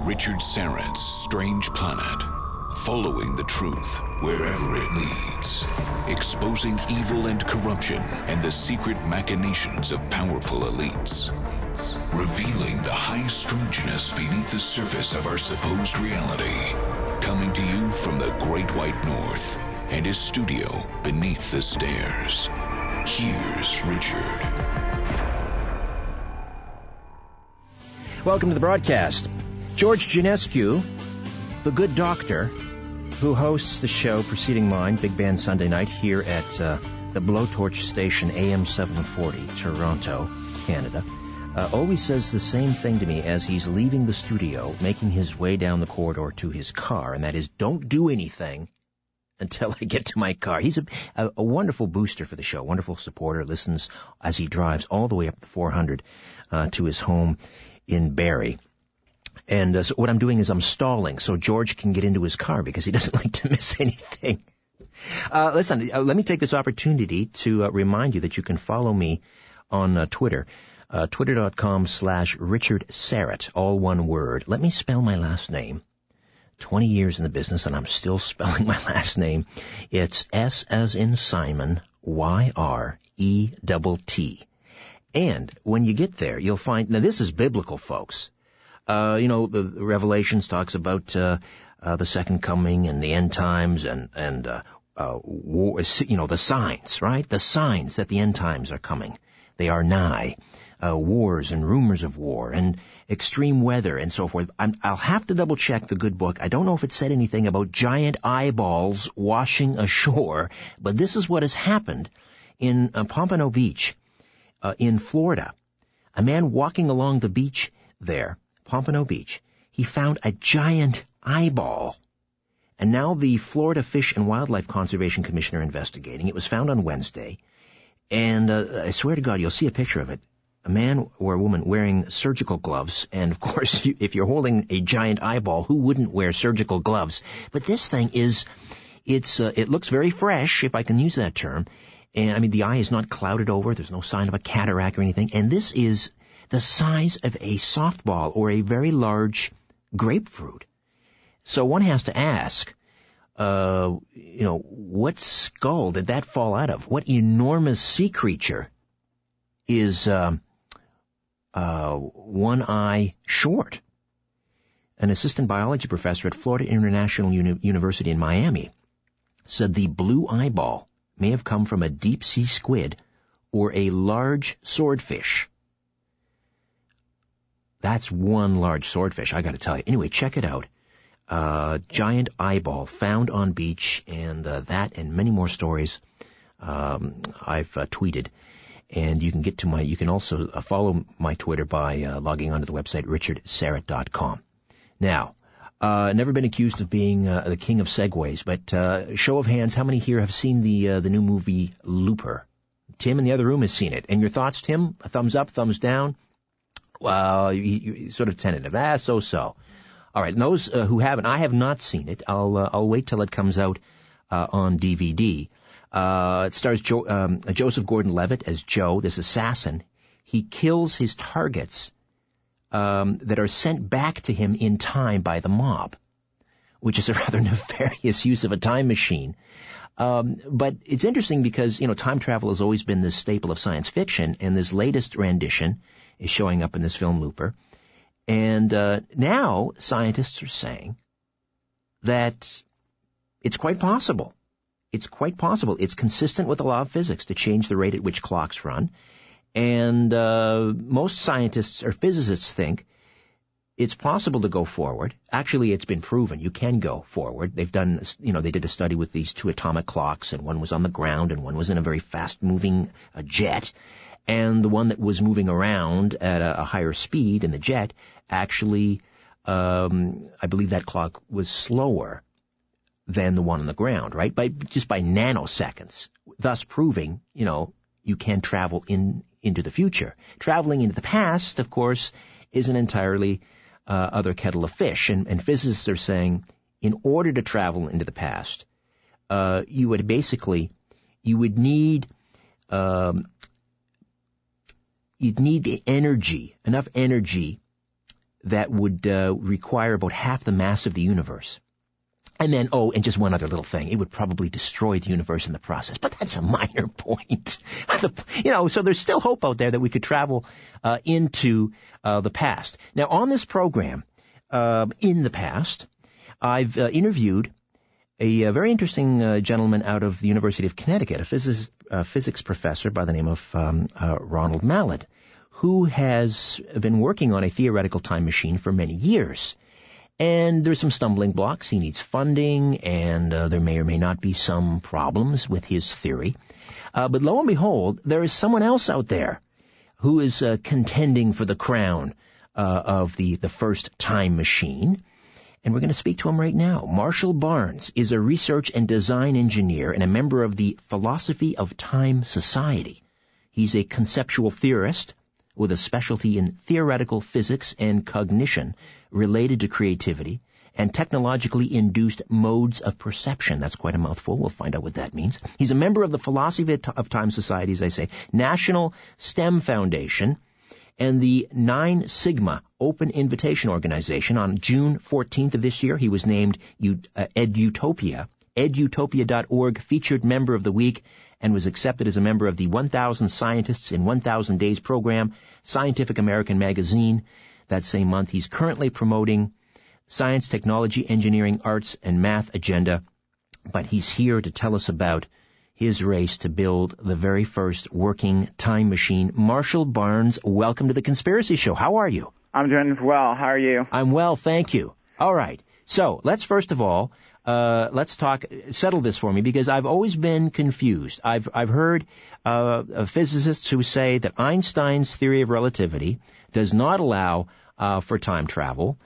Richard Syrett's Strange Planet. Following the truth wherever it leads. Exposing evil and corruption and the secret machinations of powerful elites. Revealing the high strangeness beneath the surface of our supposed reality. Coming to you from the Great White North and his studio beneath the stairs. Here's Richard. Welcome to the broadcast. George Ginescu, the good doctor, who hosts the show preceding mine, Big Band Sunday night, here at the Blowtorch Station, AM 740, Toronto, Canada, always says the same thing to me as he's leaving the studio, making his way down the corridor to his car, and that is, don't do anything until I get to my car. He's a wonderful booster for the show, wonderful supporter, listens as he drives all the way up the 400 to his home in Barrie. And so what I'm doing is I'm stalling so George can get into his car because he doesn't like to miss anything. Listen, let me take this opportunity to remind you that you can follow me on Twitter, twitter.com/Richard Syrett, all one word. Let me spell my last name. 20 years in the business and I'm still spelling my last name. It's S as in Simon, Y-R-E-T-T. And when you get there, you'll find, now this is biblical, folks. The Revelations talks about the second coming and the end times and war, the signs, right? The signs that the end times are coming. They are nigh. Wars and rumors of war and extreme weather and so forth. I'll have to double check the good book. I don't know if it said anything about giant eyeballs washing ashore, but this is what has happened in Pompano Beach, in Florida. A man walking along the beach there, Pompano Beach, he found a giant eyeball. And now the Florida Fish and Wildlife Conservation Commission are investigating. It was found on Wednesday. And I swear to God, you'll see a picture of it. A man or a woman wearing surgical gloves. And, of course, if you're holding a giant eyeball, who wouldn't wear surgical gloves? But this thing it looks very fresh, if I can use that term. And, I mean, the eye is not clouded over. There's no sign of a cataract or anything. And this is the size of a softball or a very large grapefruit. So one has to ask, what skull did that fall out of? What enormous sea creature is one eye short? An assistant biology professor at Florida International University in Miami said the blue eyeball may have come from a deep-sea squid or a large swordfish. That's one large swordfish, I got to tell you. Anyway, check it out. Giant eyeball found on beach, and that and many more stories I've tweeted. And you can also follow my Twitter by logging onto the website richardsyrett.com. Now, never been accused of being the king of segues, but show of hands, how many here have seen the new movie Looper? Tim in the other room has seen it. And your thoughts, Tim? A thumbs up, thumbs down? Well, you sort of tentative. So. All right, and those who haven't, I have not seen it. I'll wait till it comes out on DVD. It stars Joseph Gordon-Levitt as Joe, this assassin. He kills his targets that are sent back to him in time by the mob, which is a rather nefarious use of a time machine. But it's interesting because, time travel has always been this staple of science fiction, and this latest rendition is showing up in this film Looper. And now scientists are saying that it's quite possible. It's quite possible. It's consistent with the law of physics to change the rate at which clocks run. And most scientists or physicists think it's possible to go forward. Actually, it's been proven you can go forward. They've done, they did a study with these two atomic clocks, and one was on the ground and one was in a very fast-moving jet. And the one that was moving around at a higher speed in the jet actually, I believe that clock was slower than the one on the ground, right? Just by nanoseconds, thus proving, you can travel into the future. Traveling into the past, of course, is an entirely other kettle of fish. And physicists are saying, in order to travel into the past, you would need you'd need the energy, enough energy that would require about half the mass of the universe. And then, and just one other little thing. It would probably destroy the universe in the process. But that's a minor point. So there's still hope out there that we could travel into the past. Now, on this program, in the past, I've interviewed a very interesting gentleman out of the University of Connecticut, a physics professor by the name of Ronald Mallett, who has been working on a theoretical time machine for many years. And there's some stumbling blocks. He needs funding, and there may or may not be some problems with his theory. But lo and behold, there is someone else out there who is contending for the crown of the first time machine. And we're going to speak to him right now. Marshall Barnes is a research and design engineer and a member of the Philosophy of Time Society. He's a conceptual theorist with a specialty in theoretical physics and cognition related to creativity and technologically induced modes of perception. That's quite a mouthful. We'll find out what that means. He's a member of the Philosophy of Time Society, as I say, National STEM Foundation, and the 9 Sigma Open Invitation Organization. On June 14th of this year, he was named EdUtopia, edutopia.org featured member of the week, and was accepted as a member of the 1,000 Scientists in 1,000 Days program, Scientific American magazine. That same month, he's currently promoting science, technology, engineering, arts, and math agenda. But he's here to tell us about his race to build the very first working time machine. Marshall Barnes, welcome to The Conspiracy Show. How are you? I'm doing well. How are you? I'm well, thank you. All right. So let's first of all, settle this for me, because I've always been confused. I've heard physicists who say that Einstein's theory of relativity does not allow for time travel.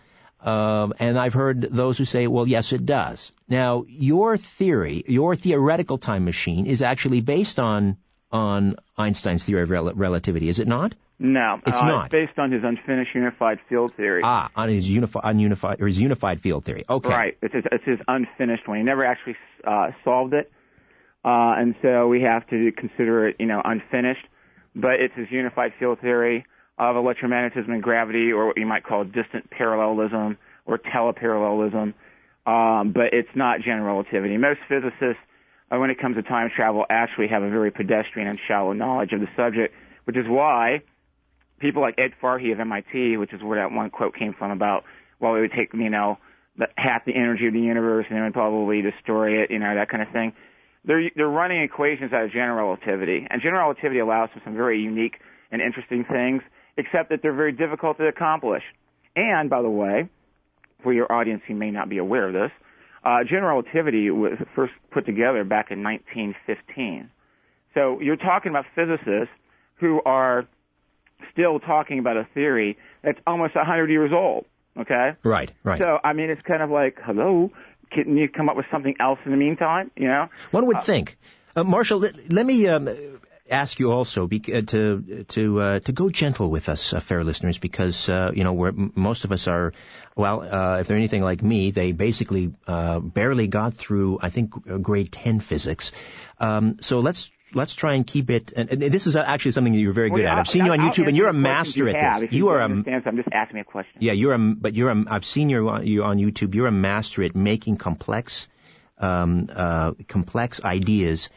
And I've heard those who say, well, yes, it does. Now, your theory, your theoretical time machine, is actually based on Einstein's theory of relativity, is it not? No, it's not. It's based on his unfinished unified field theory. On his unified field theory. Okay. Right. It's his unfinished one. He never actually solved it, and so we have to consider it, unfinished. But it's his unified field theory of electromagnetism and gravity, or what you might call distant parallelism or teleparallelism. But it's not general relativity. Most physicists, when it comes to time travel, actually have a very pedestrian and shallow knowledge of the subject, which is why people like Ed Farhi of MIT, which is where that one quote came from about, well, it would take, half the energy of the universe and it would probably destroy it, that kind of thing. They're running equations out of general relativity. And general relativity allows for some very unique and interesting things, except that they're very difficult to accomplish. And, by the way, for your audience who may not be aware of this, general relativity was first put together back in 1915. So you're talking about physicists who are still talking about a theory that's almost 100 years old, okay? Right. So, it's kind of like, hello, can you come up with something else in the meantime, One would think. Marshall, let me ask you also to go gentle with us, fair listeners, because, most of us are, if they're anything like me, they basically barely got through, I think, grade 10 physics. So let's try and keep it. And this is actually something that you're very good at. I've seen you on YouTube, and you're a master at this. You are I'm just asking me a question. Yeah, I've seen you on YouTube. You're a master at making complex ideas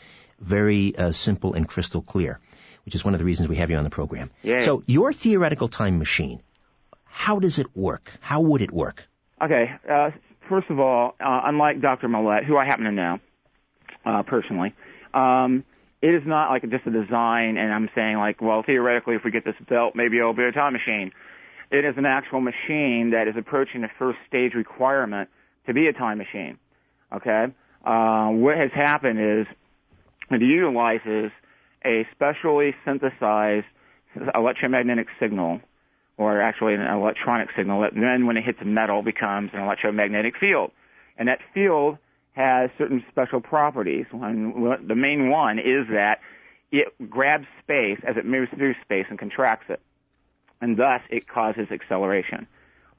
very simple and crystal clear, which is one of the reasons we have you on the program. Yeah. So your theoretical time machine, how does it work? How would it work? Okay. First of all, unlike Dr. Mallett, who I happen to know personally, it is not like just a design, and I'm saying theoretically, if we get this built, maybe it'll be a time machine. It is an actual machine that is approaching the first stage requirement to be a time machine. Okay? What has happened is it utilizes a specially synthesized electromagnetic signal, or actually an electronic signal, that then when it hits a metal becomes an electromagnetic field. And that field has certain special properties. The main one is that it grabs space as it moves through space and contracts it, and thus it causes acceleration.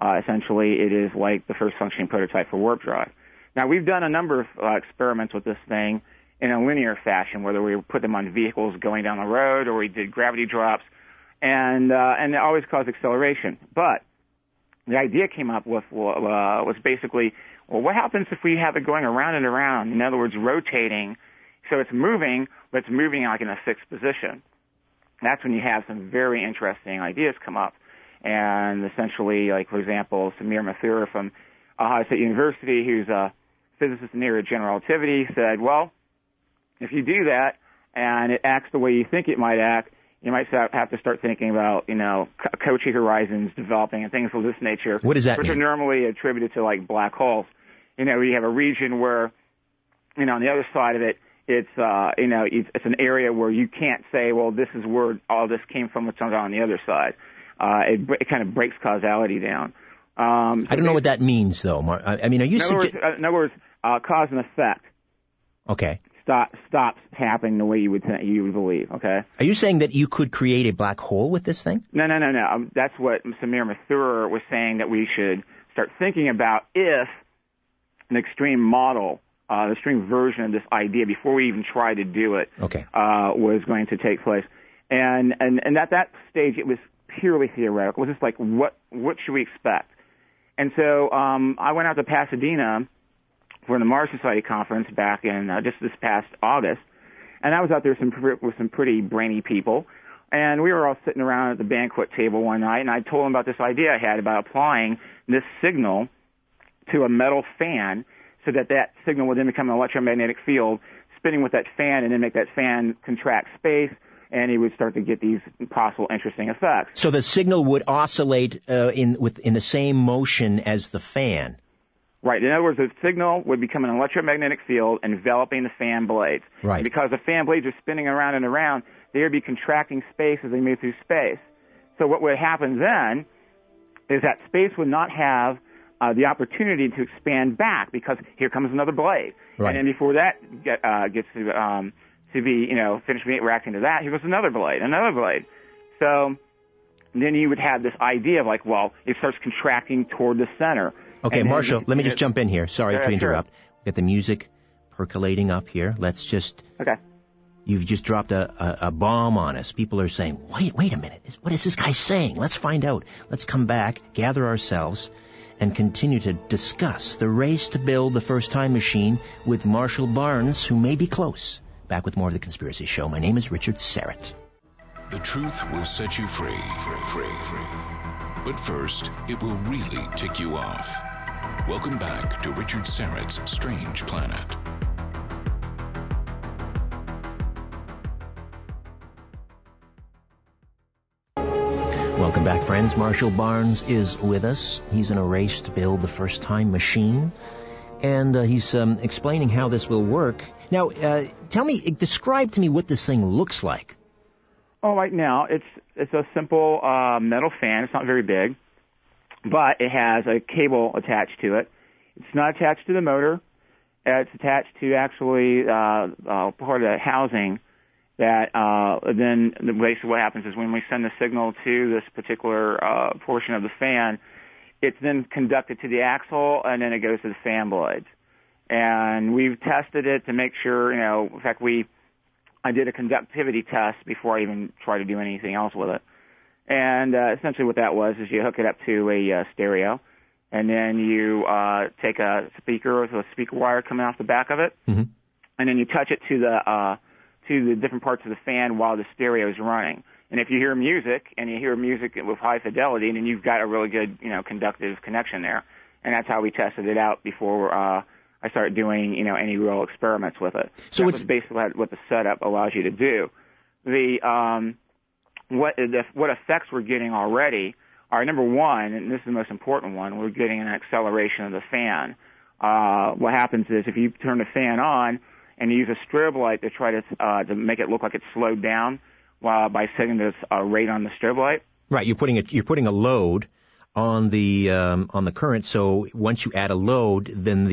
Essentially, it is like the first functioning prototype for warp drive. Now, we've done a number of experiments with this thing in a linear fashion, whether we put them on vehicles going down the road or we did gravity drops, and it always caused acceleration. But the idea came up with was basically, well, what happens if we have it going around and around? In other words, rotating. So it's moving, but it's moving like in a fixed position. That's when you have some very interesting ideas come up. And essentially, like, for example, Samir Mathur from Ohio State University, who's a physicist in the area of general relativity, said, well, if you do that and it acts the way you think it might act, you might have to start thinking about, Cauchy horizons developing and things of this nature. What does that mean? Which are normally attributed to, like, black holes. You have a region where, on the other side of it, it's an area where you can't say, well, this is where all this came from, what's on the other side. It kind of breaks causality down. I don't know what that means, though. I mean, are you in other words, cause and effect. Okay. Stops happening the way you would believe. Okay. Are you saying that you could create a black hole with this thing? No. That's what Samir Mathur was saying, that we should start thinking about if an extreme model, the extreme version of this idea, before we even try to do it, was going to take place. And at that stage, it was purely theoretical. It was just like, what should we expect? And so I went out to Pasadena for the Mars Society conference back in just this past August, and I was out there with some pretty brainy people, and we were all sitting around at the banquet table one night, and I told them about this idea I had about applying this signal to a metal fan so that signal would then become an electromagnetic field spinning with that fan, and then make that fan contract space, and he would start to get these possible interesting effects. So the signal would oscillate in the same motion as the fan. Right. In other words, the signal would become an electromagnetic field enveloping the fan blades. Right. And because the fan blades are spinning around and around, they would be contracting space as they move through space. So what would happen then is that space would not have the opportunity to expand back, because here comes another blade. Right. And then before that gets to be, finished reacting to that, here goes another blade. So then you would have this idea of like, well, it starts contracting toward the center. Okay, Marshall, let me just jump in here. Sorry to interrupt. Sure. We've got the music percolating up here. Let's just... Okay. You've just dropped a bomb on us. People are saying, wait a minute. What is this guy saying? Let's find out. Let's come back, gather ourselves, and continue to discuss the race to build the first time machine with Marshall Barnes, who may be close. Back with more of The Conspiracy Show. My name is Richard Serrett. The truth will set you free. But first, it will really tick you off. Welcome back to Richard Serrett's Strange Planet. Welcome back, friends. Marshall Barnes is with us. He's in a race to build the first time machine. And he's explaining how this will work. Now, describe to me what this thing looks like. Oh, right now, it's a simple metal fan. It's not very big, but it has a cable attached to it. It's not attached to the motor. It's attached to actually part of the housing that then basically what happens is when we send the signal to this particular portion of the fan, it's then conducted to the axle, and then it goes to the fan blades. And we've tested it to make sure, in fact, I did a conductivity test before I even tried to do anything else with it. And essentially what that was is you hook it up to a stereo, and then you take a speaker with a speaker wire coming off the back of it, mm-hmm. and then you touch it to the different parts of the fan while the stereo is running. And if you hear music, and you hear music with high fidelity, then you've got a really good, conductive connection there. And that's how we tested it out before I started doing, any real experiments with it. So that's basically what the setup allows you to do. What effects we're getting already are, number one, and this is the most important one, we're getting an acceleration of the fan. What happens is if you turn the fan on and you use a strobe light to try to make it look like it's slowed down by setting this rate on the strobe light. Right, you're putting a load on the current. So once you add a load, then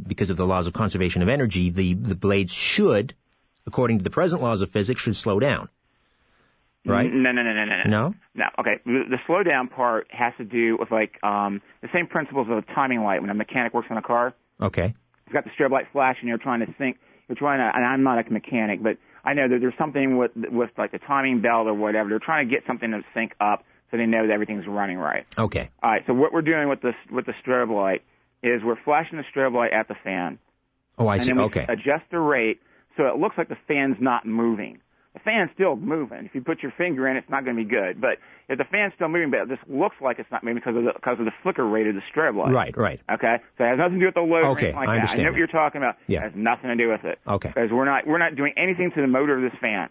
because of the laws of conservation of energy, the blades should, according to the present laws of physics, should slow down. Right? No. No? No. Okay. The slow down part has to do with the same principles of a timing light when a mechanic works on a car. Okay. You've got the strobe light flash, and you're trying to think. And I'm not a mechanic, but I know that there's something with like the timing belt or whatever. They're trying to get something to sync up so they know that everything's running right. Okay. All right, so what we're doing with the strobe light is we're flashing the strobe light at the fan. Oh, I see. And then Okay. we adjust the rate so it looks like the fan's not moving. The fan's still moving. If you put your finger in, it's not going to be good. But if the fan's still moving, but it just looks like it's not moving because of the flicker rate of the strobe light. Right. Okay? So it has nothing to do with the load or anything like I that. understand I know what you're talking about. Yeah. It has nothing to do with it. Okay. Because we're not doing anything to the motor of this fan.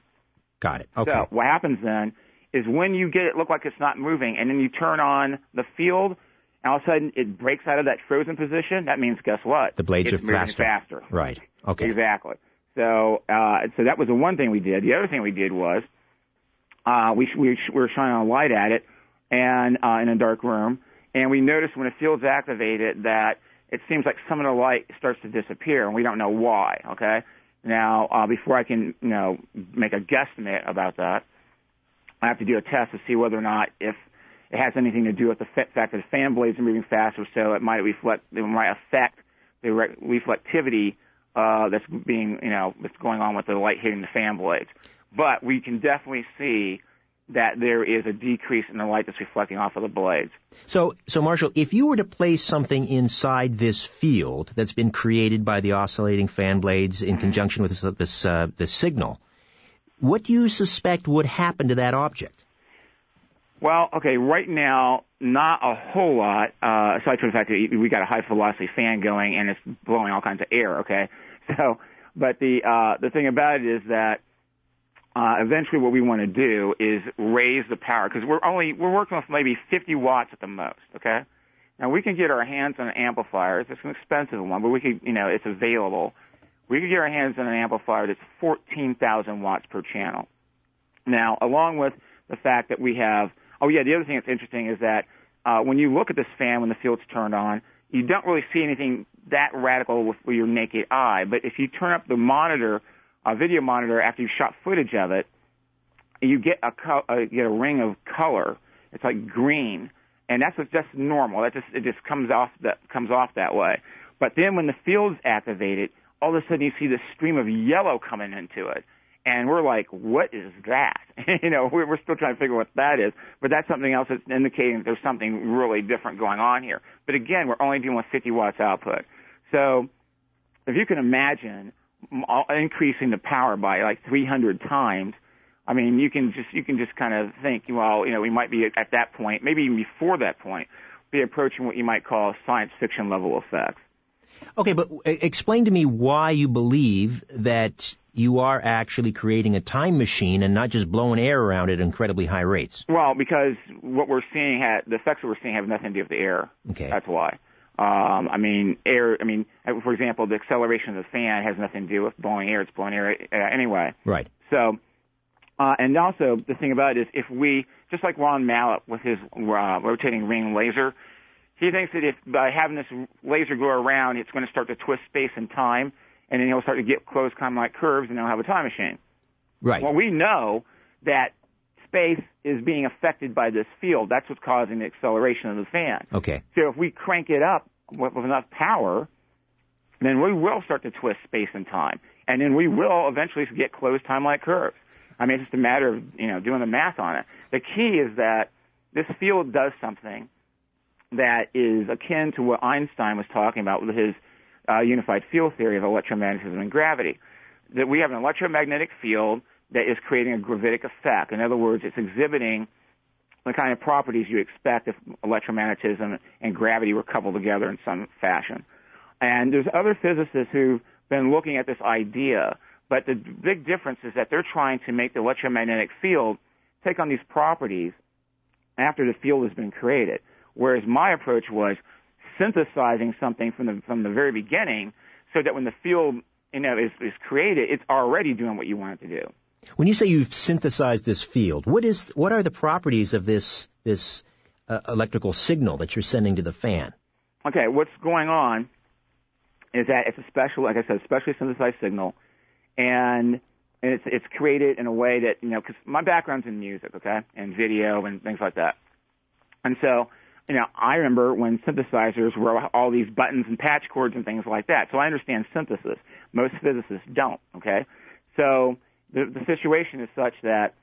Got it. Okay. So what happens then is when you get it look like it's not moving, and then you turn on the field, and all of a sudden it breaks out of that frozen position, that means, guess what? The blades it's are moving faster. Right. Okay. Exactly. So that was the one thing we did. The other thing we did was we were shining a light at it and in a dark room, and we noticed when the field's activated that it seems like some of the light starts to disappear, and we don't know why. Okay. Now, before I can make a guesstimate about that, I have to do a test to see whether or not if it has anything to do with the fact that the fan blades are moving faster, so it might affect the reflectivity that's going on with the light hitting the fan blades. But we can definitely see that there is a decrease in the light that's reflecting off of the blades. So Marshall, if you were to place something inside this field that's been created by the oscillating fan blades in conjunction with this signal, what do you suspect would happen to that object? Well, okay, right now, not a whole lot, aside from the fact that we got a high-velocity fan going and it's blowing all kinds of air, okay? So, but the thing about it is that eventually what we want to do is raise the power, because we're working with maybe 50 watts at the most, okay? Now, we can get our hands on an amplifier. It's an expensive one, but we could, it's available. We could get our hands on an amplifier that's 14,000 watts per channel. Now, along with the fact that we have, the other thing that's interesting is that when you look at this fan when the field's turned on, you don't really see anything that radical with your naked eye. But if you turn up the monitor, a video monitor, after you've shot footage of it, you get a ring of color. It's like green, and that's just normal. It just comes off that way. But then when the field's activated, all of a sudden you see this stream of yellow coming into it. And we're like, what is that? We're still trying to figure what that is. But that's something else that's indicating that there's something really different going on here. But again, we're only dealing with 50 watts output. So if you can imagine increasing the power by like 300 times, I mean, you can just kind of think, well, we might be at that point, maybe even before that point, be approaching what you might call science fiction level effects. Okay, but explain to me why you believe that you are actually creating a time machine and not just blowing air around at incredibly high rates. Well, because what we're seeing, the effects that we're seeing have nothing to do with the air. Okay. That's why. For example, the acceleration of the fan has nothing to do with blowing air. It's blowing air anyway. Right. So, and also the thing about it is if we, just like Ronald Mallett with his rotating ring laser, he thinks that if by having this laser go around, it's going to start to twist space and time, and then he'll start to get closed time-like curves, and he'll have a time machine. Right. Well, we know that space is being affected by this field. That's what's causing the acceleration of the fan. Okay. So if we crank it up with enough power, then we will start to twist space and time, and then we will eventually get closed time-like curves. I mean, it's just a matter of doing the math on it. The key is that this field does something that is akin to what Einstein was talking about with his unified field theory of electromagnetism and gravity. That we have an electromagnetic field that is creating a gravitic effect. In other words, it's exhibiting the kind of properties you expect if electromagnetism and gravity were coupled together in some fashion. And there's other physicists who've been looking at this idea, but the big difference is that they're trying to make the electromagnetic field take on these properties after the field has been created. Whereas my approach was synthesizing something from the very beginning, so that when the field is created, it's already doing what you want it to do. When you say you've synthesized this field, what are the properties of this electrical signal that you're sending to the fan? Okay, what's going on is that it's a specially synthesized signal, and it's created in a way that because my background's in music, okay, and video and things like that, and so. I remember when synthesizers were all these buttons and patch cords and things like that. So I understand synthesis. Most physicists don't, okay? So the situation is such that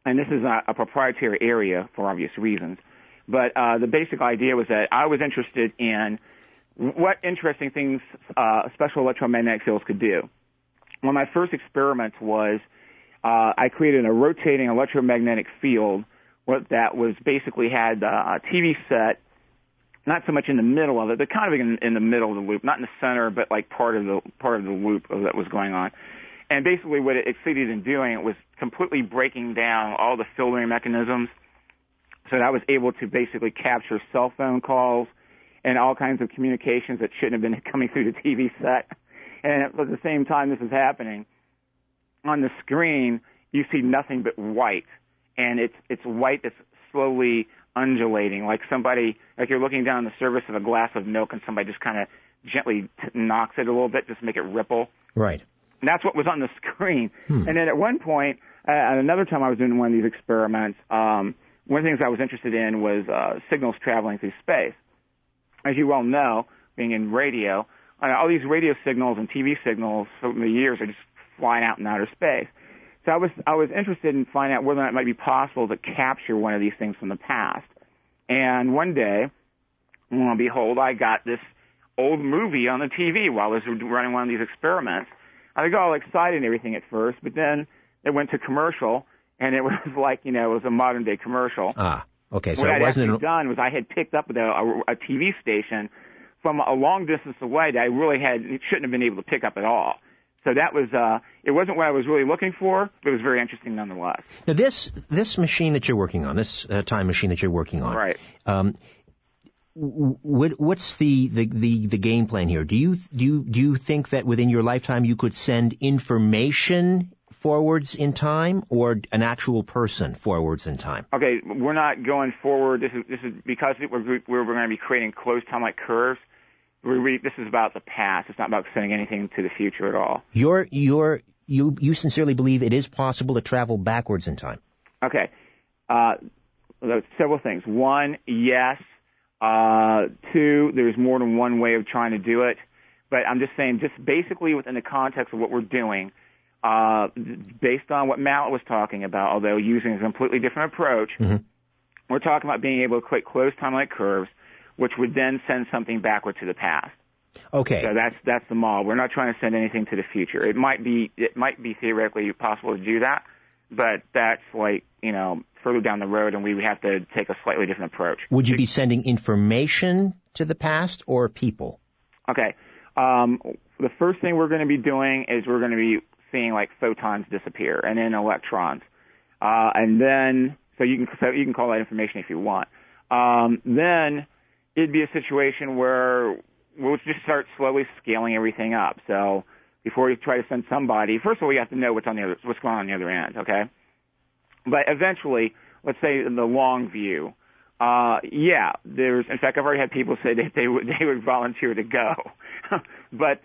and this is a proprietary area for obvious reasons, but the basic idea was that I was interested in what interesting things special electromagnetic fields could do. One of my first experiments was I created a rotating electromagnetic field that was basically had a TV set, not so much in the middle of it, but kind of in the middle of the loop, not in the center, but like part of the loop that was going on. And basically what it succeeded in doing was completely breaking down all the filtering mechanisms so that I was able to basically capture cell phone calls and all kinds of communications that shouldn't have been coming through the TV set. And at the same time this is happening, on the screen you see nothing but white. And it's white that's slowly undulating, like you're looking down the surface of a glass of milk and somebody just kind of gently knocks it a little bit just to make it ripple. Right. And that's what was on the screen. And then at one point, at another time I was doing one of these experiments, one of the things I was interested in was signals traveling through space. As you well know, being in radio, all these radio signals and TV signals from the years are just flying out in outer space. So I was interested in finding out whether or not it might be possible to capture one of these things from the past. And one day, lo and behold, I got this old movie on the TV while I was running one of these experiments. I got all excited and everything at first, but then it went to commercial, and it was like, it was a modern-day commercial. Ah, okay. So what it I'd wasn't actually done was I had picked up a TV station from a long distance away that I really shouldn't have been able to pick up at all. So that was, it wasn't what I was really looking for, but it was very interesting nonetheless. Now this machine that you're working on, this time machine that you're working on, right? What's the game plan here? Do you think that within your lifetime you could send information forwards in time, or an actual person forwards in time? Okay, we're not going forward. This is because we're going to be creating closed time-like curves. This is about the past. It's not about sending anything to the future at all. You sincerely believe it is possible to travel backwards in time? Okay. Several things. One, yes. Two, there's more than one way of trying to do it. But I'm just saying, just basically within the context of what we're doing, based on what Mallett was talking about, although using a completely different approach, we're talking about being able to create closed time-like curves, which would then send something backward to the past. Okay. So that's the model. We're not trying to send anything to the future. It might be theoretically possible to do that, but that's further down the road, and we would have to take a slightly different approach. Would you be sending information to the past or people? Okay. The first thing we're going to be doing is we're going to be seeing photons disappear and then electrons, and then so you can call that information if you want. Then it'd be a situation where we'll just start slowly scaling everything up. So before we try to send somebody, first of all, we have to know what's going on the other end, okay? But eventually, let's say in the long view, in fact, I've already had people say that they would volunteer to go. But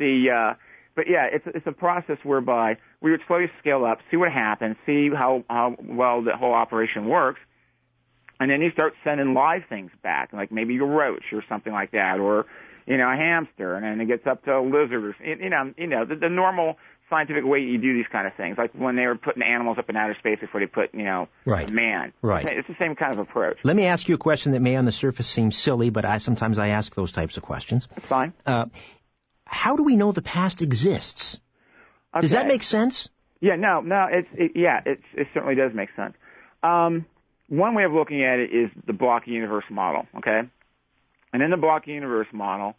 it's a process whereby we would slowly scale up, see what happens, see how well the whole operation works. And then you start sending live things back, like maybe a roach or something like that, or, a hamster, and then it gets up to a lizard, or, the normal scientific way you do these kind of things, like when they were putting animals up in outer space before they put, right. man. Right. It's the same kind of approach. Let me ask you a question that may on the surface seem silly, but sometimes I ask those types of questions. That's fine. How do we know the past exists? Okay. Does that make sense? Yeah, no, it certainly does make sense. One way of looking at it is the blocky universe model, okay? And in the blocky universe model,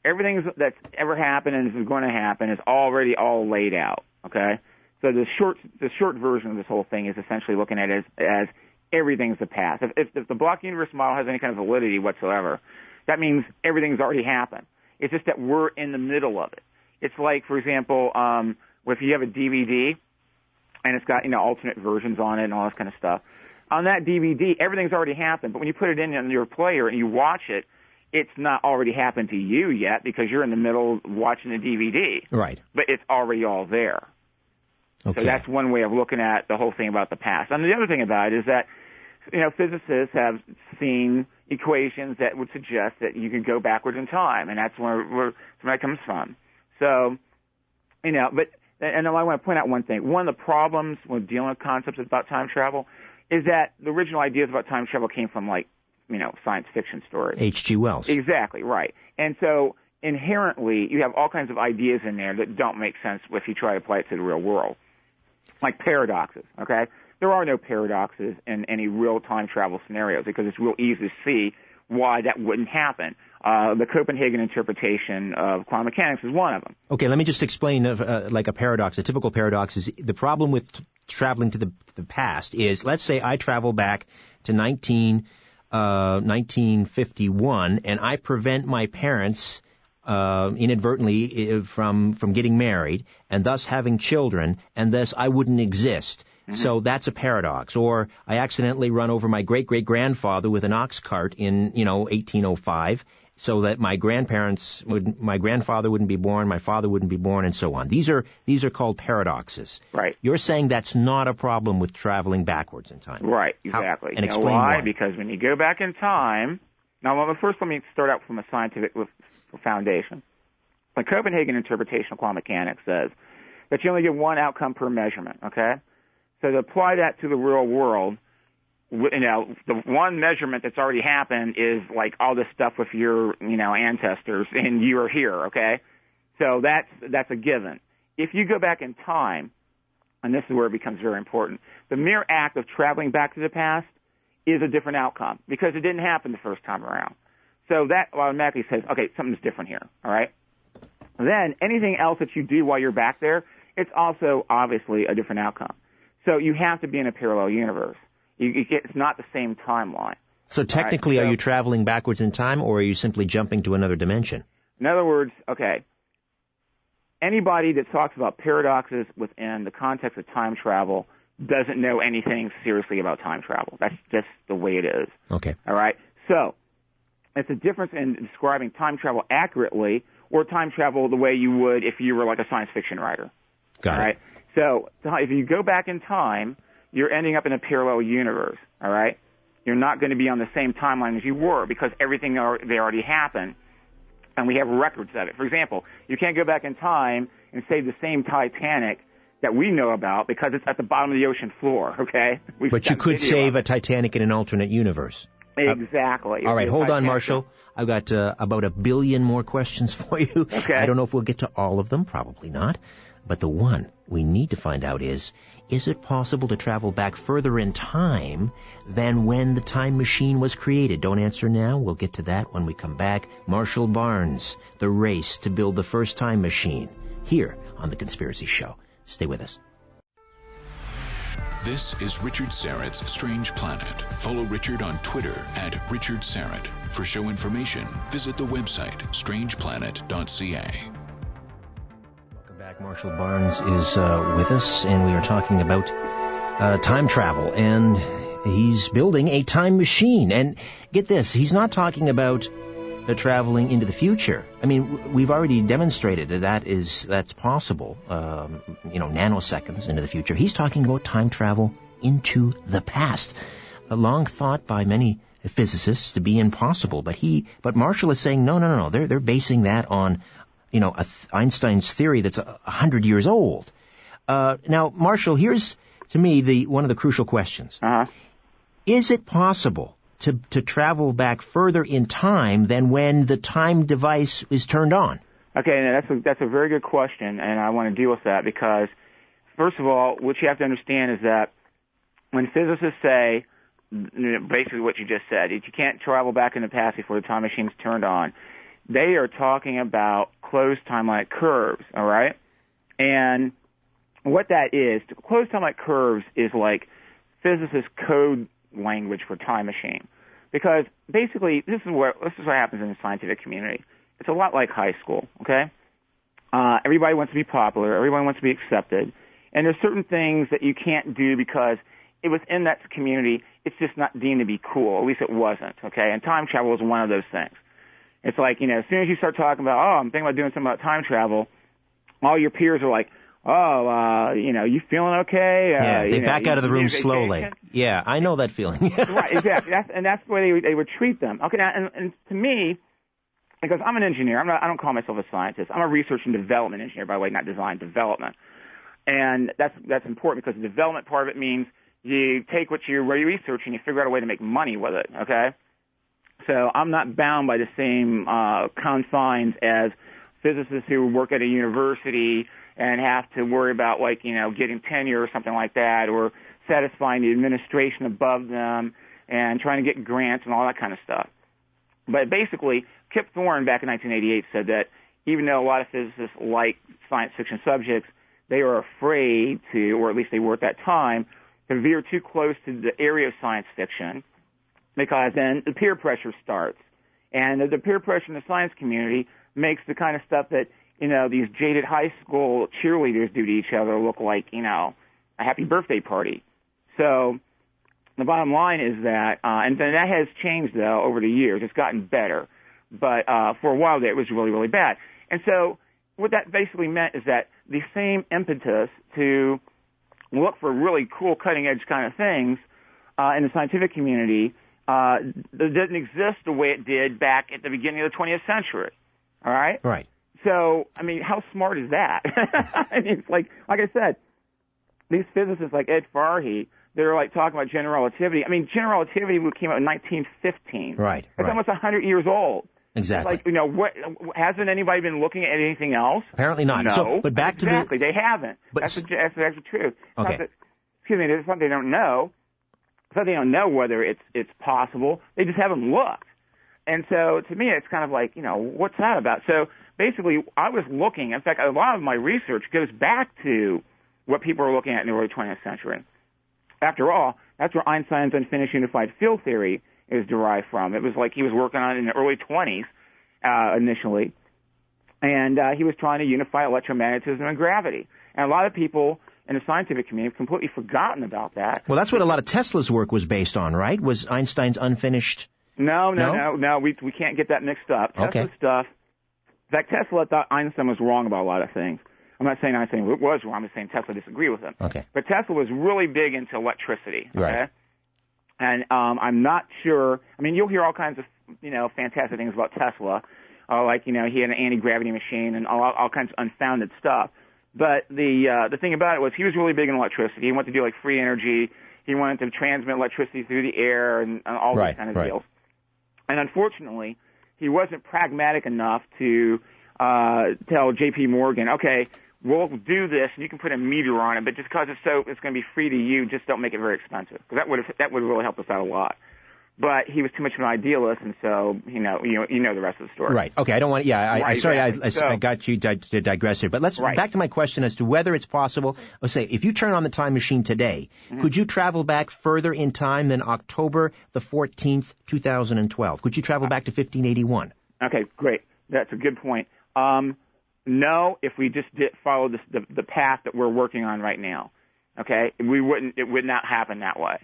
everything that's ever happened and is going to happen is already all laid out, okay? So the short version of this whole thing is essentially looking at it as everything's the past. If the blocky universe model has any kind of validity whatsoever, that means everything's already happened. It's just that we're in the middle of it. It's like, for example, if you have a DVD and it's got, alternate versions on it and all this kind of stuff. On that DVD, everything's already happened, but when you put it in your player and you watch it, it's not already happened to you yet because you're in the middle watching the DVD. Right. But it's already all there. Okay. So that's one way of looking at the whole thing about the past. And the other thing about it is that, physicists have seen equations that would suggest that you could go backwards in time, and that's where it comes from. So, and I want to point out one thing. One of the problems with dealing with concepts about time travel is that the original ideas about time travel came from, like, science fiction stories. H.G. Wells. Exactly, right. And so inherently, you have all kinds of ideas in there that don't make sense if you try to apply it to the real world, like paradoxes, okay? There are no paradoxes in any real time travel scenarios because it's real easy to see why that wouldn't happen. The Copenhagen interpretation of quantum mechanics is one of them. Okay, let me just explain like a paradox. A typical paradox is the problem with traveling to the past is, let's say I travel back to 1951 and I prevent my parents inadvertently from getting married and thus having children, and thus I wouldn't exist. Mm-hmm. So that's a paradox. Or I accidentally run over my great-great-grandfather with an ox cart in, 1805, so that my grandfather wouldn't be born, my father wouldn't be born, and so on. These are called paradoxes. Right. You're saying that's not a problem with traveling backwards in time. Right, exactly. And explain why? Because when you go back in time, first let me start out from a scientific foundation. The Copenhagen interpretation of quantum mechanics says that you only get one outcome per measurement, okay? So to apply that to the real world, the one measurement that's already happened is like all this stuff with your, ancestors, and you are here, okay? So that's a given. If you go back in time, and this is where it becomes very important, the mere act of traveling back to the past is a different outcome because it didn't happen the first time around. So that automatically says, okay, something's different here, all right? Then anything else that you do while you're back there, it's also obviously a different outcome. So you have to be in a parallel universe. It's not the same timeline. So technically, right? Are you traveling backwards in time, or are you simply jumping to another dimension? In other words, okay, anybody that talks about paradoxes within the context of time travel doesn't know anything seriously about time travel. That's just the way it is. Okay. All right? So it's a difference in describing time travel accurately or time travel the way you would if you were like a science fiction writer. Got it. Right? So if you go back in time, you're ending up in a parallel universe, all right? You're not going to be on the same timeline as you were because everything they already happened, and we have records of it. For example, you can't go back in time and save the same Titanic that we know about because it's at the bottom of the ocean floor, okay? But you could save a Titanic in an alternate universe. Exactly. All right, hold on, Marshall. I've got about 1 billion more questions for you. Okay. I don't know if we'll get to all of them. Probably not. But the one we need to find out is it possible to travel back further in time than when the time machine was created? Don't answer now. We'll get to that when we come back. Marshall Barnes, the race to build the first time machine, here on The Conspiracy Show. Stay with us. This is Richard Syrett's Strange Planet. Follow Richard on Twitter @Richard Syrett. For show information, visit the website strangeplanet.ca. Welcome back. Marshall Barnes is with us, and we are talking about time travel, and he's building a time machine. And get this, he's not talking about traveling into the future. I mean, we've already demonstrated that's possible, nanoseconds into the future. He's talking about time travel into the past, a long thought by many physicists to be impossible. But Marshall is saying, no. They're basing that on, Einstein's theory that's 100 years old. Now, Marshall, here's to me one of the crucial questions. Uh-huh. Is it possible to travel back further in time than when the time device is turned on? Okay, now that's a very good question, and I want to deal with that because, first of all, what you have to understand is that when physicists say, basically what you just said, if you can't travel back in the past before the time machine's turned on, they are talking about closed timeline curves, all right? And what that is, closed timeline curves is like physicists' code language for time machine, because basically this is what happens in the scientific community. It's a lot like high school, okay? Everybody wants to be popular, everybody wants to be accepted, and there's certain things that you can't do because within that community it's just not deemed to be cool. At least it wasn't, okay? And time travel is one of those things. It's like, as soon as you start talking about, I'm thinking about doing something about time travel, all your peers are like, you feeling okay? Yeah, they back out of the room slowly. Yeah, I know that feeling. Right, exactly. That's the way they would treat them. Okay, now, and to me, because I'm an engineer, I don't call myself a scientist. I'm a research and development engineer, by the way, not design, development. And that's important because the development part of it means you take what you're researching and you figure out a way to make money with it, okay? So I'm not bound by the same confines as physicists who work at a university and have to worry about, like, getting tenure or something like that, or satisfying the administration above them and trying to get grants and all that kind of stuff. But basically, Kip Thorne back in 1988 said that even though a lot of physicists like science fiction subjects, they are afraid to, or at least they were at that time, to veer too close to the area of science fiction, because then the peer pressure starts. And the peer pressure in the science community makes the kind of stuff that, these jaded high school cheerleaders do to each other look like, a happy birthday party. So the bottom line is that, and then that has changed, though, over the years. It's gotten better. But for a while there, it was really, really bad. And so what that basically meant is that the same impetus to look for really cool, cutting-edge kind of things in the scientific community that didn't exist the way it did back at the beginning of the 20th century. All right? Right. So, I mean, how smart is that? I mean, it's like I said, these physicists like Ed Farhi, they're like talking about general relativity. I mean, general relativity came out in 1915. Right. It's almost 100 years old. Exactly. Like, what, hasn't anybody been looking at anything else? Apparently not. No. So, but back exactly. They haven't. But that's the truth. Okay. There's something they don't know. So they don't know whether it's possible. They just haven't looked. And so to me, it's kind of like, what's that about? So basically, I was looking. In fact, a lot of my research goes back to what people were looking at in the early 20th century. After all, that's where Einstein's unfinished unified field theory is derived from. It was like he was working on it in the early 20s initially, and he was trying to unify electromagnetism and gravity. And a lot of people in the scientific community have completely forgotten about that. Well, that's what a lot of Tesla's work was based on, right? Was Einstein's unfinished? No. We can't get that mixed up. Tesla stuff. In fact, Tesla thought Einstein was wrong about a lot of things. I'm not saying Einstein was wrong. I'm just saying Tesla disagreed with him. Okay. But Tesla was really big into electricity. Okay? Right. And I'm not sure. I mean, you'll hear all kinds of fantastic things about Tesla, like he had an anti-gravity machine and all kinds of unfounded stuff. But the thing about it was he was really big in electricity. He wanted to do like free energy. He wanted to transmit electricity through the air and all these kind of deals. And unfortunately, he wasn't pragmatic enough to tell J.P. Morgan, okay, we'll do this and you can put a meter on it, but just because it's going to be free to you, just don't make it very expensive, because that would really help us out a lot. But he was too much of an idealist, and so you know the rest of the story. Right. Okay. I don't want. Yeah. I got you to digress here, but let's back to my question as to whether it's possible. Let's say if you turn on the time machine today, could you travel back further in time than October the 14th, 2012? Could you travel back to 1581? Okay. Great. That's a good point. No, if we just follow the path that we're working on right now. Okay, it would not happen that way.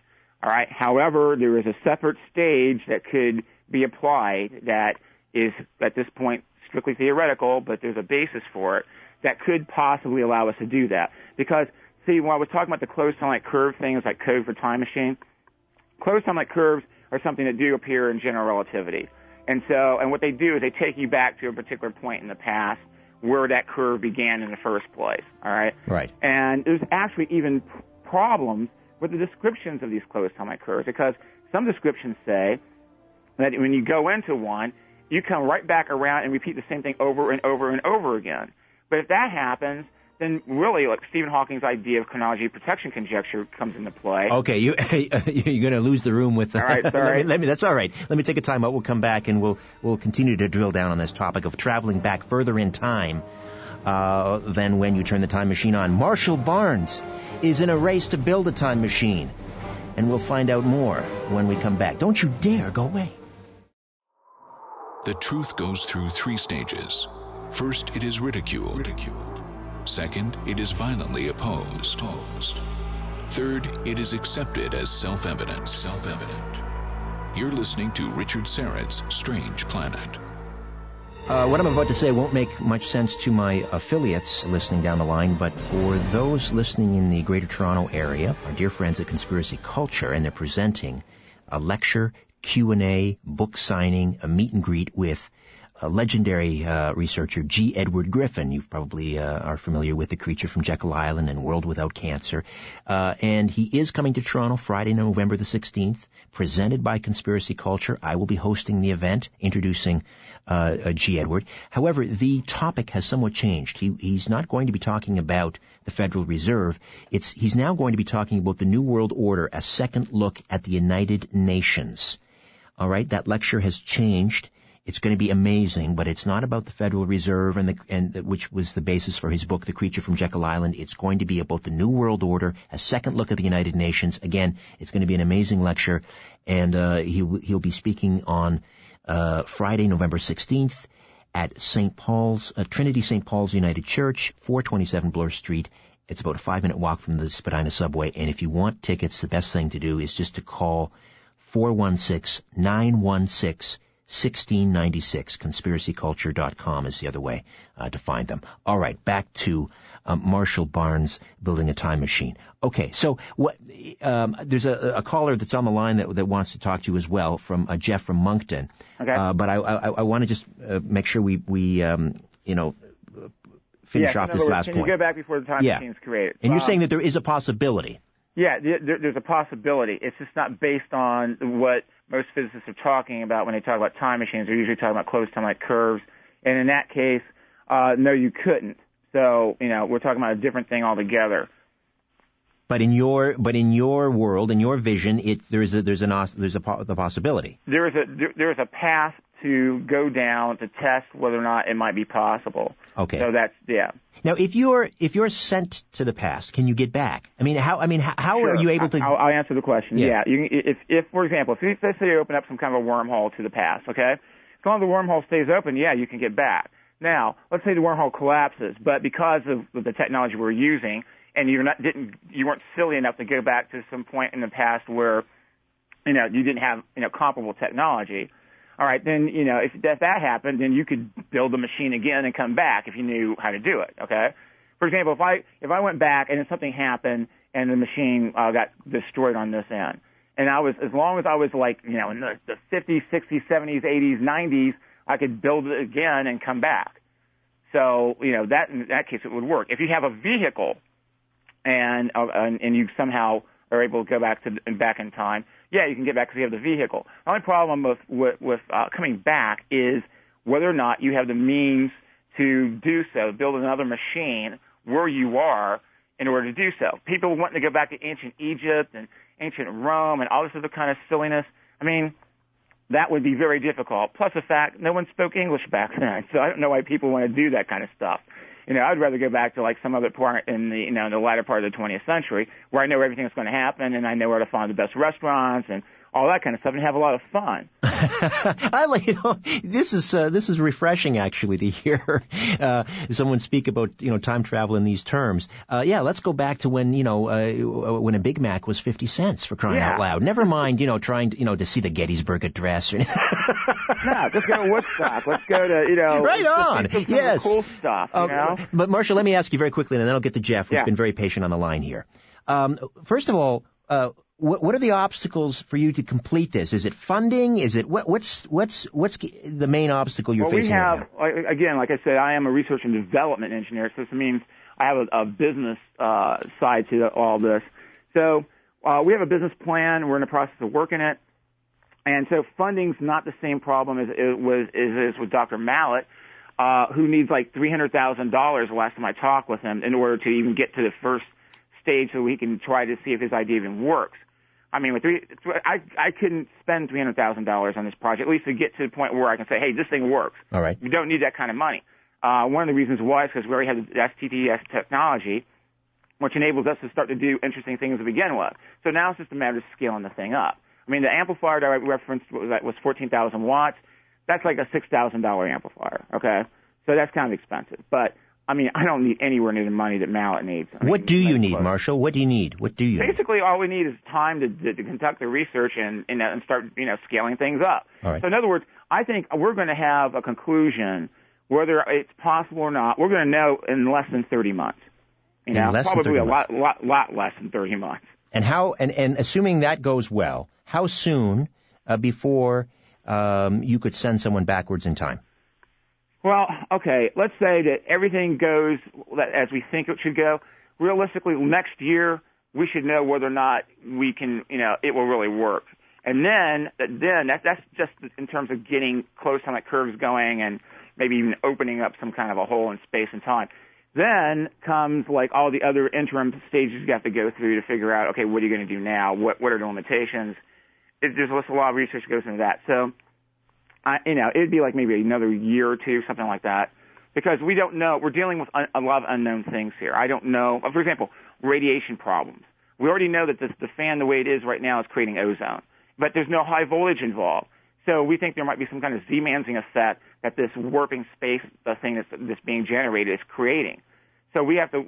All right. However, there is a separate stage that could be applied that is, at this point, strictly theoretical, but there's a basis for it that could possibly allow us to do that. Because, see, when I was talking about the closed time-like curve things like code for time machine, closed time-like curves are something that do appear in general relativity. And what they do is they take you back to a particular point in the past where that curve began in the first place. All right. Right. And there's actually even problems with the descriptions of these closed time-like curves, because some descriptions say that when you go into one, you come right back around and repeat the same thing over and over and over again. But if that happens, then really, like Stephen Hawking's idea of chronology protection conjecture comes into play. Okay, you're going to lose the room with. All right, sorry. That's all right. Let me take a time out. We'll come back and we'll continue to drill down on this topic of traveling back further in time than when you turn the time machine on. Marshall Barnes is in a race to build a time machine, and we'll find out more when we come back. Don't you dare go away. The truth goes through 3 stages. First, it is ridiculed. Second, it is violently opposed. Third, it is accepted as self-evident. You're listening to Richard Syrett's Strange Planet. What I'm about to say won't make much sense to my affiliates listening down the line, but for those listening in the Greater Toronto area, our dear friends at Conspiracy Culture, and they're presenting a lecture, Q&A, book signing, a meet and greet with legendary researcher G. Edward Griffin. You probably are familiar with The Creature from Jekyll Island and World Without Cancer. And he is coming to Toronto Friday, November the 16th, presented by Conspiracy Culture. I will be hosting the event, introducing G. Edward. However, the topic has somewhat changed. He's not going to be talking about the Federal Reserve. He's now going to be talking about the New World Order, a second look at the United Nations. All right, that lecture has changed. It's going to be amazing, but it's not about the Federal Reserve which was the basis for his book, The Creature from Jekyll Island. It's going to be about the New World Order, a second look at the United Nations. Again, it's going to be an amazing lecture, and he'll be speaking on Friday, November 16th at St. Paul's, Trinity St. Paul's United Church, 427 Bloor Street. It's about a 5-minute walk from the Spadina subway, and if you want tickets, the best thing to do is just to call 416-916-1696. conspiracyculture.com is the other way to find them. All right, back to Marshall Barnes building a time machine. Okay, so there's a caller that's on the line that wants to talk to you as well, from Jeff from Moncton. Okay. But I want to just make sure we finish off this last point. Can you go back before the time machine's created? And you're saying that there is a possibility. Yeah, there's a possibility. It's just not based on what most physicists are talking about when they talk about time machines. They're usually talking about closed time-like curves. And in that case, no, you couldn't. So, we're talking about a different thing altogether. But in your world, in your vision, there's a possibility. There is a path to go down to test whether or not it might be possible. Okay. So yeah. Now, if you're sent to the past, can you get back? How Sure. are you able to? I'll answer the question. Yeah. If for example, let's say you open up some kind of a wormhole to the past, okay? As long as the wormhole stays open, you can get back. Now, let's say the wormhole collapses, but because of the technology we're using, and you weren't silly enough to go back to some point in the past where, you didn't have, comparable technology. All right, then, if that happened, then you could build the machine again and come back if you knew how to do it, okay? For example, if I went back and then something happened and the machine got destroyed on this end, and as long as I was in the 50s, 60s, 70s, 80s, 90s, I could build it again and come back. So, that in that case it would work. If you have a vehicle and you somehow are able to go back in time, you can get back because you have the vehicle. The only problem with coming back is whether or not you have the means to do so, build another machine where you are in order to do so. People wanting to go back to ancient Egypt and ancient Rome and all this other kind of silliness, that would be very difficult. Plus the fact no one spoke English back then, so I don't know why people want to do that kind of stuff. I'd rather go back to some other part in the latter part of the 20th century where I know everything that's going to happen and I know where to find the best restaurants and all that kind of stuff and have a lot of fun. This is refreshing actually to hear someone speak about time travel in these terms. Let's go back to when when a Big Mac was 50 cents, for crying out loud. Never mind trying to see the Gettysburg Address. No, just go to Woodstock. Let's go to right on. Yes, cool stuff. But Marshall, let me ask you very quickly, and then I'll get to Jeff, who's been very patient on the line here. First of all, what are the obstacles for you to complete this? Is it funding? Is it what's the main obstacle you're facing? We have, again, like I said, I am a research and development engineer, so this means I have a business side to all this. So we have a business plan. We're in the process of working it, and so funding's not the same problem as it is with Dr. Mallett, who needs $300,000 last time I talked with him in order to even get to the first stage so we can try to see if his idea even works. I couldn't spend $300,000 on this project, at least to get to the point where I can say, hey, this thing works. All right. We don't need that kind of money. One of the reasons why is because we already have the STTS technology, which enables us to start to do interesting things to begin with. So now it's just a matter of scaling the thing up. The amplifier that I referenced was 14,000 watts. That's like a $6,000 amplifier, okay? So that's kind of expensive. But I don't need anywhere near the money that Mallett needs. What do you need, Marshall? What do you need? Basically, all we need is time to conduct the research and start, scaling things up. All right. So in other words, I think we're going to have a conclusion whether it's possible or not. We're going to know in less than 30 months. Probably a lot less than 30 months. And and assuming that goes well, how soon before you could send someone backwards in time? Well, okay, let's say that everything goes as we think it should go. Realistically, next year, we should know whether or not we can, it will really work. And then that's just in terms of getting close to how that curve's going and maybe even opening up some kind of a hole in space and time. Then comes like all the other interim stages you have to go through to figure out, okay, what are you going to do now? What are the limitations? There's a lot of research that goes into that. So, it'd be like maybe another year or two, something like that, because we don't know. We're dealing with a lot of unknown things here. I don't know. For example, radiation problems. We already know that the fan, the way it is right now, is creating ozone, but there's no high voltage involved. So we think there might be some kind of Z-Mansing effect that this warping space, the thing that's being generated, is creating. So we have to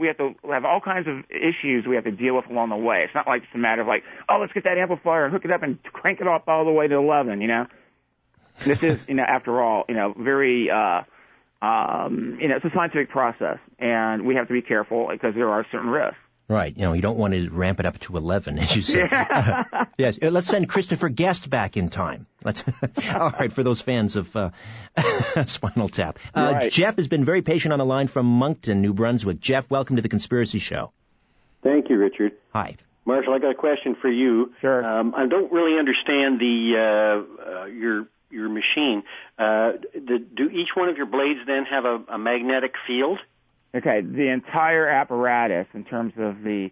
have all kinds of issues we have to deal with along the way. It's not like it's a matter of like, oh, let's get that amplifier and hook it up and crank it up all the way to 11. This is after all very it's a scientific process, and we have to be careful because there are certain risks. Right. You don't want to ramp it up to 11, as you said. Yes. Let's send Christopher Guest back in time. All right, for those fans of Spinal Tap. Right. Jeff has been very patient on the line from Moncton, New Brunswick. Jeff, welcome to the Conspiracy Show. Thank you, Richard. Hi. Marshall, I got a question for you. Sure. I don't really understand your machine. Do each one of your blades then have a magnetic field? Okay, the entire apparatus, in terms of the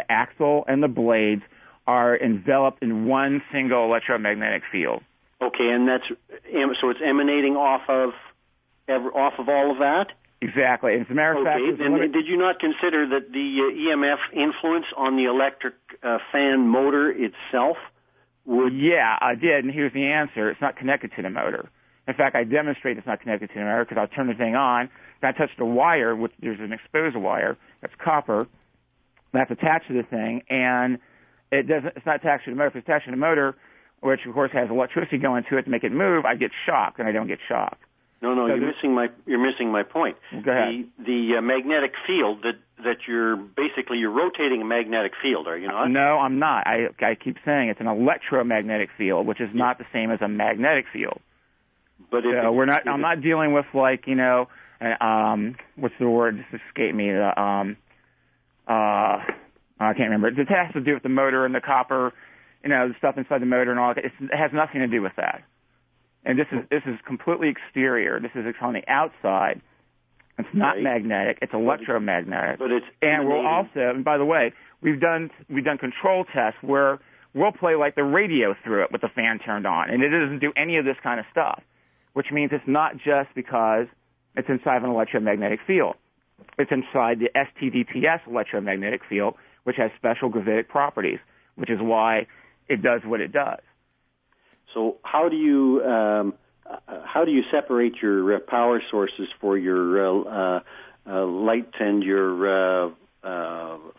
axle and the blades, are enveloped in one single electromagnetic field. Okay, and so it's emanating off of all of that? Exactly. As a matter of fact, and did you not consider that the EMF influence on the electric fan motor itself would? Yeah, I did, and here's the answer. It's not connected to the motor. In fact, I demonstrate it's not connected to the motor because I'll turn the thing on. I touched a wire, which there's an exposed wire that's copper that's attached to the thing, and it's not attached to the motor. If it's attached to the motor, which of course has electricity going to it to make it move, I get shocked, and I don't get shocked. No, so you're missing my point. Go ahead. The magnetic field that you're rotating a magnetic field, are you not? No, I'm not. I keep saying it's an electromagnetic field, which is not the same as a magnetic field. But I'm not dealing with what's the word? Just escaped me. I can't remember. It has to do with the motor and the copper, the stuff inside the motor and all that. It has nothing to do with that. And this is completely exterior. This is on the outside. It's not magnetic. It's electromagnetic. But it's and we'll also. And by the way, we've done control tests where we'll play like the radio through it with the fan turned on, and it doesn't do any of this kind of stuff. Which means it's not just because it's inside of an electromagnetic field. It's inside the STDTS electromagnetic field, which has special gravitic properties, which is why it does what it does. So how do you separate your power sources for your light and your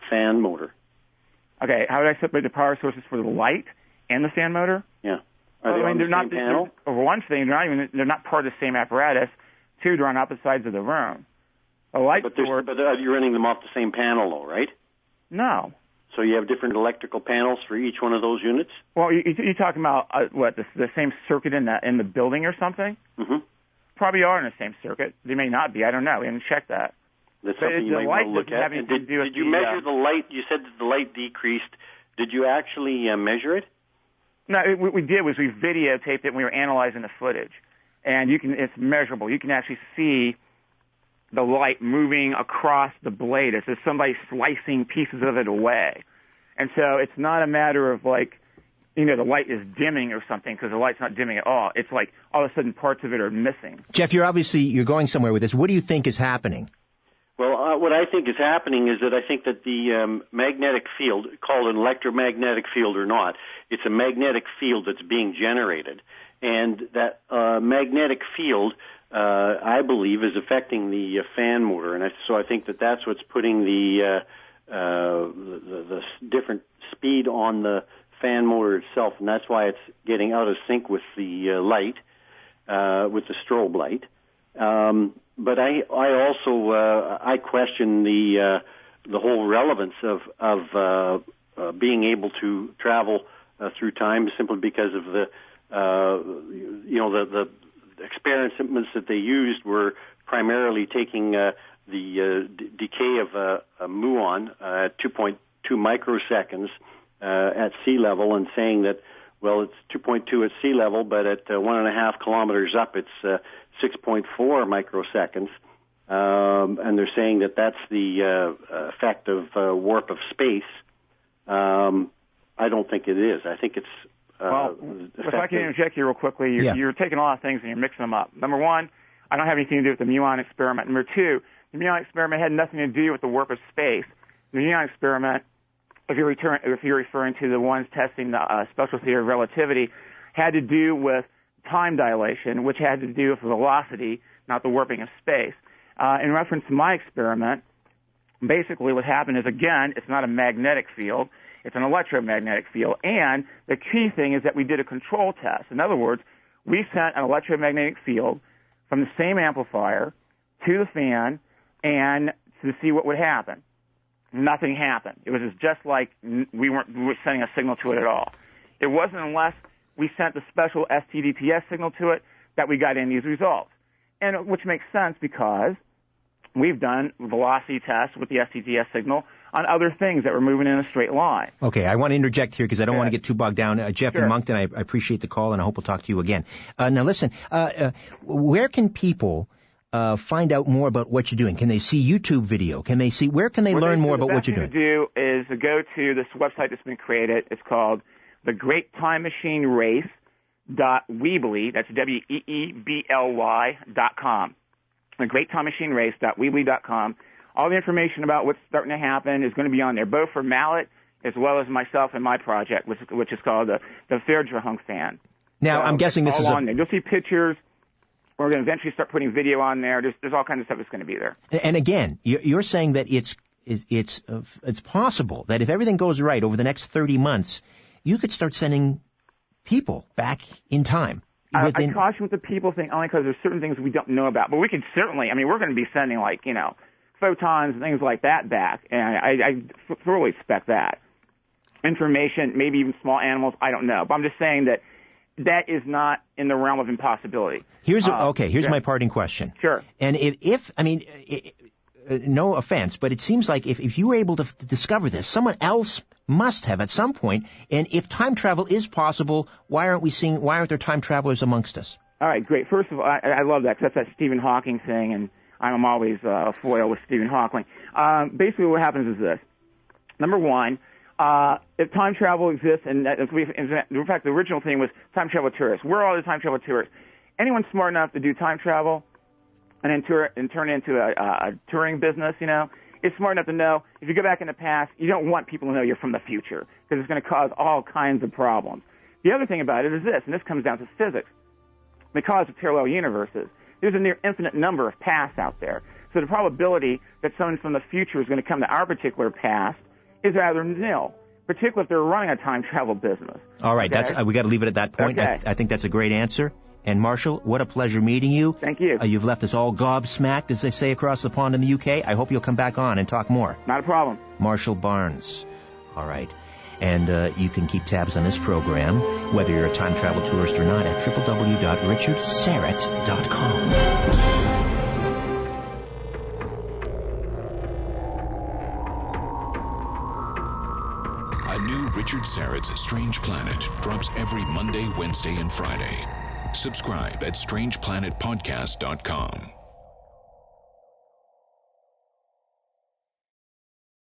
fan motor? Okay, how do I separate the power sources for the light and the fan motor? Yeah. Are they on the same panel? For one thing, they're not part of the same apparatus. Two, they're on opposite sides of the room. But you're running them off the same panel, though, right? No. So you have different electrical panels for each one of those units? Well, you're talking about the same circuit in the building or something? Mm-hmm. Probably are in the same circuit. They may not be. I don't know. We haven't checked that. That's something you might want to look at. Did you measure the light? You said that the light decreased. Did you actually measure it? No, what we did was we videotaped it and we were analyzing the footage. And it's measurable. You can actually see the light moving across the blade as if somebody's slicing pieces of it away. And so it's not a matter of the light is dimming or something, because the light's not dimming at all. It's like all of a sudden parts of it are missing. Jeff, you're going somewhere with this. What do you think is happening? Well, what I think is happening is that I think that the magnetic field, called an electromagnetic field or not, it's a magnetic field that's being generated. And that magnetic field, I believe, is affecting the fan motor. And so I think that that's what's putting the different speed on the fan motor itself. And that's why it's getting out of sync with the light, with the strobe light. But I also I question the whole relevance of being able to travel through time simply because of the experiments that they used were primarily taking the decay of a muon at 2.2 microseconds at sea level, and saying that, well, it's 2.2 at sea level, but at 1.5 kilometers up, it's 6.4 microseconds. And they're saying that that's the effect of warp of space. I don't think it is. I think it's... well, if I can interject here real quickly, you're taking a lot of things and you're mixing them up. Number one, I don't have anything to do with the muon experiment. Number two, the muon experiment had nothing to do with the warp of space. The muon experiment, if you're referring to the ones testing the special theory of relativity, had to do with time dilation, which had to do with velocity, not the warping of space. In reference to my experiment, basically what happened is, again, it's not a magnetic field. It's an electromagnetic field. And the key thing is that we did a control test. In other words, we sent an electromagnetic field from the same amplifier to the fan and to see what would happen. Nothing happened. It was just like we were sending a signal to it at all. It wasn't unless we sent the special STDTS signal to it that we got in these results. And which makes sense because we've done velocity tests with the STDTS signal on other things that were moving in a straight line. Okay, I want to interject here because I don't want to get too bogged down. Jeff in Moncton, I appreciate the call, and I hope we'll talk to you again. Now, listen, where can people find out more about what you're doing? Can they see YouTube video? Where can they learn more about what you're doing? What they do is go to this website that's been created. It's called The Great Time Machine Race.weebly. That's WEEBLY.com. The Great Time Machine Race.weebly.com. All the information about what's starting to happen is going to be on there, both for Mallett as well as myself and my project, which is called the Verdrehung Fan. Now, I'm guessing this is on there. You'll see pictures. We're going to eventually start putting video on there. There's all kinds of stuff that's going to be there. And again, you're saying that it's possible that if everything goes right over the next 30 months, you could start sending people back in time. I caution with the people thing only because there's certain things we don't know about. But we could certainly, we're going to be sending photons and things like that back. And I thoroughly expect that. Information, maybe even small animals, I don't know. But I'm just saying that is not in the realm of impossibility. Here's my parting question. Sure. And no offense, but it seems like if you were able to discover this, someone else must have at some point. And if time travel is possible, why aren't there time travelers amongst us? All right, great. First of all, I love that because that's that Stephen Hawking thing, and I'm always a foil with Stephen Hawking. Basically what happens is this. Number one, if time travel exists, and in fact the original thing was time travel tourists. Where are all the time travel tourists? Anyone smart enough to do time travel and then turn it into a touring business, is smart enough to know if you go back in the past, you don't want people to know you're from the future because it's going to cause all kinds of problems. The other thing about it is this, and this comes down to physics. Because of parallel universes, there's a near infinite number of paths out there. So the probability that someone from the future is going to come to our particular past is rather nil, particularly if they're running a time travel business. All right, okay? We got to leave it at that point. Okay. I think that's a great answer. And Marshall, what a pleasure meeting you. Thank you. You've left us all gobsmacked, as they say across the pond in the UK. I hope you'll come back on and talk more. Not a problem. Marshall Barnes. All right. And you can keep tabs on this program, whether you're a time travel tourist or not, at www.richardsyrett.com. A new Richard Syrett's Strange Planet drops every Monday, Wednesday, and Friday. Subscribe at strangeplanetpodcast.com.